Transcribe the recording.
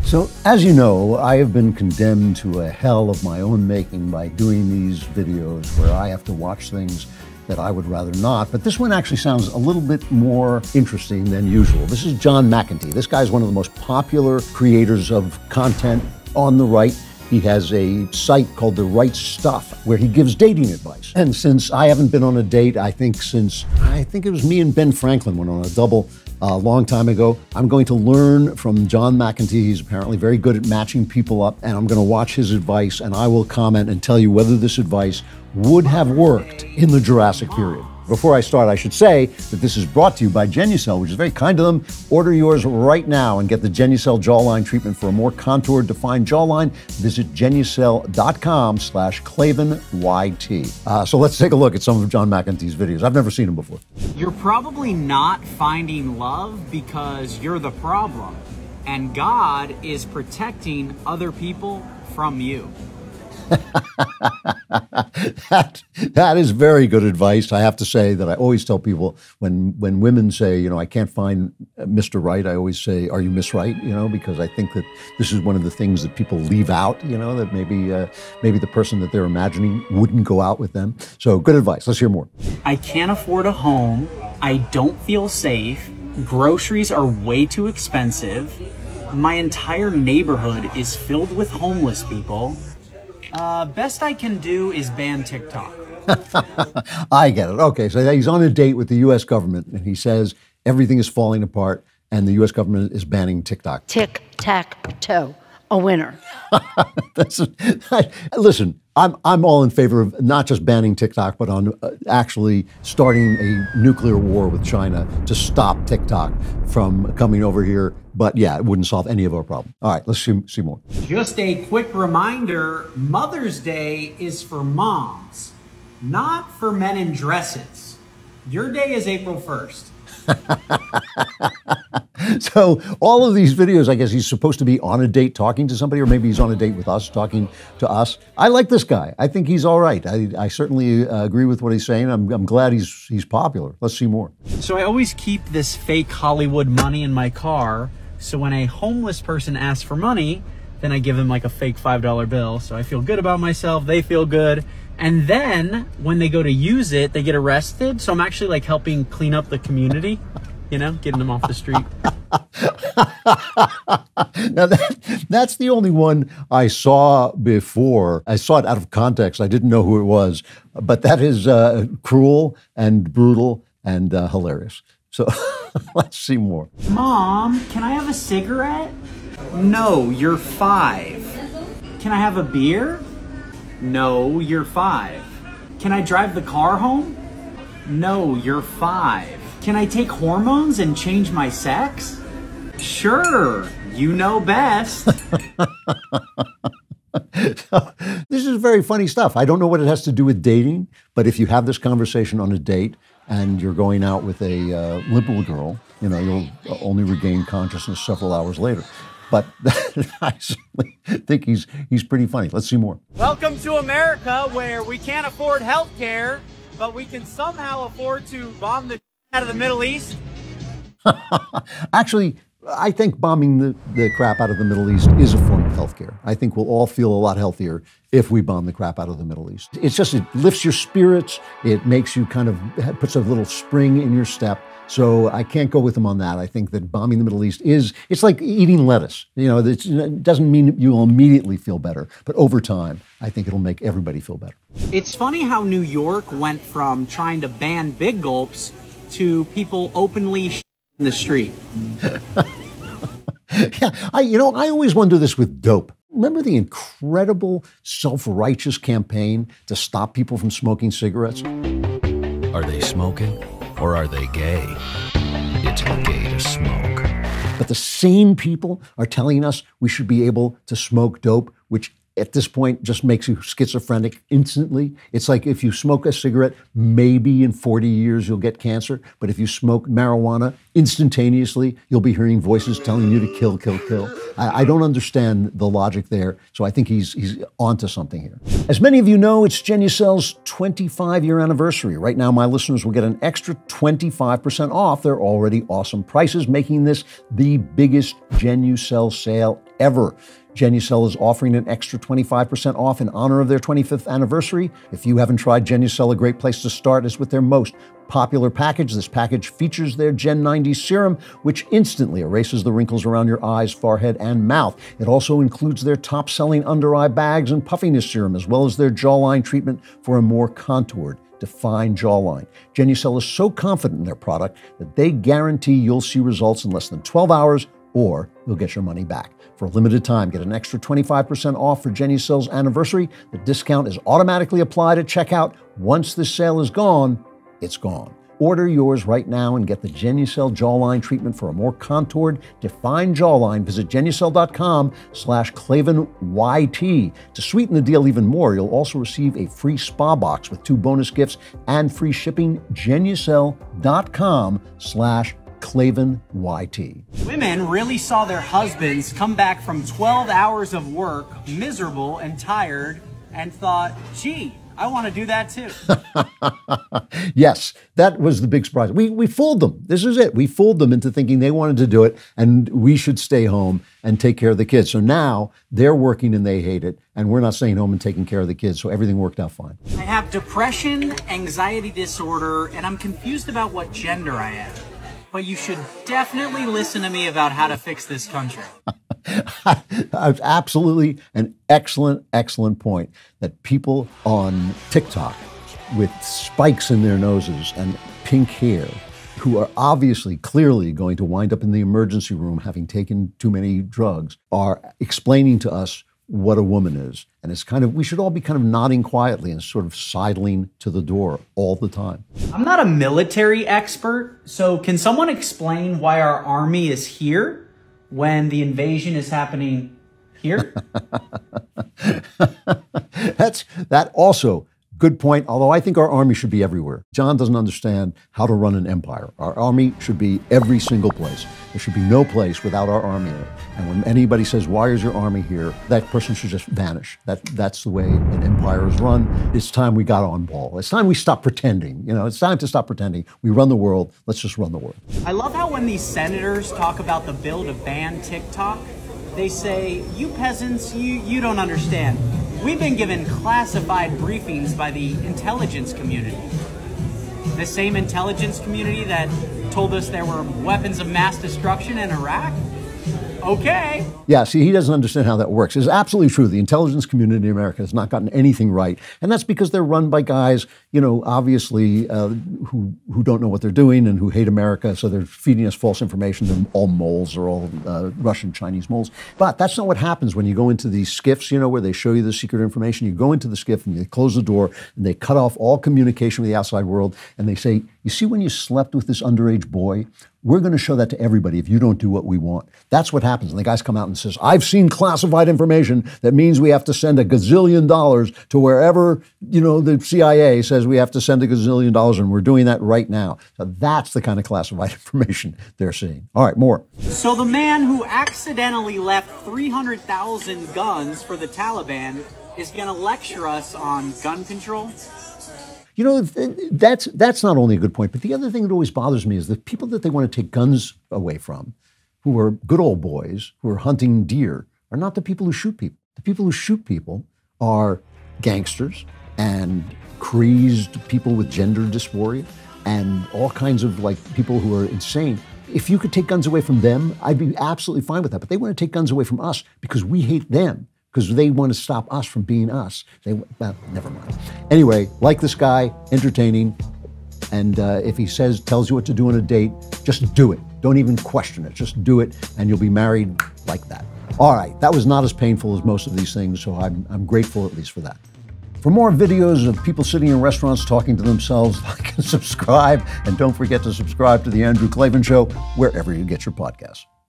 So, as you know, I have been condemned to a hell of my own making by doing these videos where I have to watch things that I would rather not. But this one actually sounds a little bit more interesting than usual. This is John McEntee. This guy is one of the most popular creators of content on the right. He has a site called The Right Stuff where he gives dating advice. And since I haven't been on a date, I think it was me and Ben Franklin went on a double a long time ago. I'm going to learn from John McEntee. He's apparently very good at matching people up, and I'm going to watch his advice, and I will comment and tell you whether this advice would have worked in the Jurassic period. Before I start, I should say that this is brought to you by Genucel, which is very kind to them. Order yours right now and get the Genucel jawline treatment for a more contoured, defined jawline. Visit Genucel.com/KlavanYT. So let's take a look at some of John McEntee's videos. I've never seen him before. You're probably not finding love because you're the problem, and God is protecting other people from you. That is very good advice. I have to say that I always tell people when women say, you know, I can't find Mr. Right, I always say, are you Miss Right? You know, because I think that this is one of the things that people leave out, you know, that maybe the person that they're imagining wouldn't go out with them. So good advice. Let's hear more. I can't afford a home. I don't feel safe. Groceries are way too expensive. My entire neighborhood is filled with homeless people. Best I can do is ban TikTok. I get it. Okay, so he's on a date with the U.S. government, and he says everything is falling apart, and the U.S. government is banning TikTok. Tic-tac-toe, a winner. Listen, I'm all in favor of not just banning TikTok, but on actually starting a nuclear war with China to stop TikTok from coming over here. But yeah, it wouldn't solve any of our problem. All right, let's see more. Just a quick reminder, Mother's Day is for moms, not for men in dresses. Your day is April 1st. So all of these videos, I guess he's supposed to be on a date talking to somebody, or maybe he's on a date with us, talking to us. I like this guy. I think he's all right. I certainly agree with what he's saying. I'm glad he's popular. Let's see more. So I always keep this fake Hollywood money in my car. So when a homeless person asks for money, then I give them like a fake $5 bill. So I feel good about myself. They feel good. And then when they go to use it, they get arrested. So I'm actually like helping clean up the community, you know, getting them off the street. Now that's the only one I saw before. I saw it out of context. I didn't know who it was, but that is cruel and brutal and hilarious. So let's see more. Mom, can I have a cigarette? No, you're 5. Can I have a beer? No, you're 5. Can I drive the car home? No, you're 5. Can I take hormones and change my sex? Sure, you know best. This is very funny stuff. I don't know what it has to do with dating, but if you have this conversation on a date and you're going out with a liberal girl, you know, you'll only regain consciousness several hours later. But I certainly think he's pretty funny. Let's see more. Welcome to America, where we can't afford health care, but we can somehow afford to bomb the out of the Middle East. Actually, I think bombing the crap out of the Middle East is a form of healthcare. I think we'll all feel a lot healthier if we bomb the crap out of the Middle East. It's just, it lifts your spirits. It makes you kind of, puts a little spring in your step. So I can't go with him on that. I think that bombing the Middle East it's like eating lettuce. You know, it doesn't mean you will immediately feel better, but over time, I think it'll make everybody feel better. It's funny how New York went from trying to ban big gulps to people openly in the street. Yeah, I always wonder this with dope. Remember the incredible self-righteous campaign to stop people from smoking cigarettes? Are they smoking or are they gay? It's gay to smoke. But the same people are telling us we should be able to smoke dope, which at this point just makes you schizophrenic instantly. It's like if you smoke a cigarette, maybe in 40 years you'll get cancer, but if you smoke marijuana, instantaneously you'll be hearing voices telling you to kill, kill, kill. I don't understand the logic there, so I think he's onto something here. As many of you know, it's Genucel's 25-year anniversary. Right now, my listeners will get an extra 25% off their already awesome prices, making this the biggest Genucel sale ever. Genucel is offering an extra 25% off in honor of their 25th anniversary. If you haven't tried Genucel, a great place to start is with their most popular package. This package features their Gen 90 serum, which instantly erases the wrinkles around your eyes, forehead, and mouth. It also includes their top-selling under-eye bags and puffiness serum, as well as their jawline treatment for a more contoured, defined jawline. Genucel is so confident in their product that they guarantee you'll see results in less than 12 hours or you'll get your money back. For a limited time, get an extra 25% off for Genucel's anniversary. The discount is automatically applied at checkout. Once this sale is gone, it's gone. Order yours right now and get the Genucel jawline treatment for a more contoured, defined jawline. Visit Genucel.com/KlavanYT. To sweeten the deal even more, you'll also receive a free spa box with 2 bonus gifts and free shipping. Genucel.com/KlavanYT. Women really saw their husbands come back from 12 hours of work, miserable and tired, and thought, gee, I want to do that too. Yes, that was the big surprise. We fooled them. This is it. We fooled them into thinking they wanted to do it and we should stay home and take care of the kids. So now they're working and they hate it, and we're not staying home and taking care of the kids. So everything worked out fine. I have depression, anxiety disorder, and I'm confused about what gender I am. But you should definitely listen to me about how to fix this country. Absolutely an excellent, excellent point that people on TikTok with spikes in their noses and pink hair, who are obviously clearly going to wind up in the emergency room having taken too many drugs, are explaining to us what a woman is. And it's kind of, we should all be kind of nodding quietly and sort of sidling to the door all the time. I'm not a military expert, so can someone explain why our army is here when the invasion is happening here? That also good point, although I think our army should be everywhere. John doesn't understand how to run an empire. Our army should be every single place. There should be no place without our army in it. And when anybody says, why is your army here? That person should just vanish. That's the way an empire is run. It's time we got on ball. It's time we stop pretending. You know, it's time to stop pretending. We run the world. Let's just run the world. I love how when these senators talk about the bill to ban TikTok, they say, you peasants, you don't understand. We've been given classified briefings by the intelligence community. The same intelligence community that told us there were weapons of mass destruction in Iraq? Okay. Yeah, see, he doesn't understand how that works. It's absolutely true. The intelligence community in America has not gotten anything right. And that's because they're run by guys, you know, obviously who don't know what they're doing and who hate America. So they're feeding us false information. They're all moles or all Russian, Chinese moles. But that's not what happens when you go into these skiffs, you know, where they show you the secret information. You go into the skiff and you close the door and they cut off all communication with the outside world. And they say, you see when you slept with this underage boy? We're going to show that to everybody if you don't do what we want. That's what happens. And the guys come out and says, I've seen classified information that means we have to send $1 gazillion to wherever, you know, the CIA says we have to send $1 gazillion, and we're doing that right now. So that's the kind of classified information they're seeing. All right, more. So the man who accidentally left 300,000 guns for the Taliban is going to lecture us on gun control? You know, that's not only a good point, but the other thing that always bothers me is the people that they want to take guns away from, who are good old boys, who are hunting deer, are not the people who shoot people. The people who shoot people are gangsters and crazed people with gender dysphoria and all kinds of like people who are insane. If you could take guns away from them, I'd be absolutely fine with that. But they want to take guns away from us because we hate them, because they want to stop us from being us. Well, never mind. Anyway, like this guy, entertaining, and if he tells you what to do on a date, just do it. Don't even question it. Just do it, and you'll be married like that. All right, that was not as painful as most of these things, so I'm grateful at least for that. For more videos of people sitting in restaurants talking to themselves, like and subscribe, and don't forget to subscribe to The Andrew Klavan Show wherever you get your podcasts.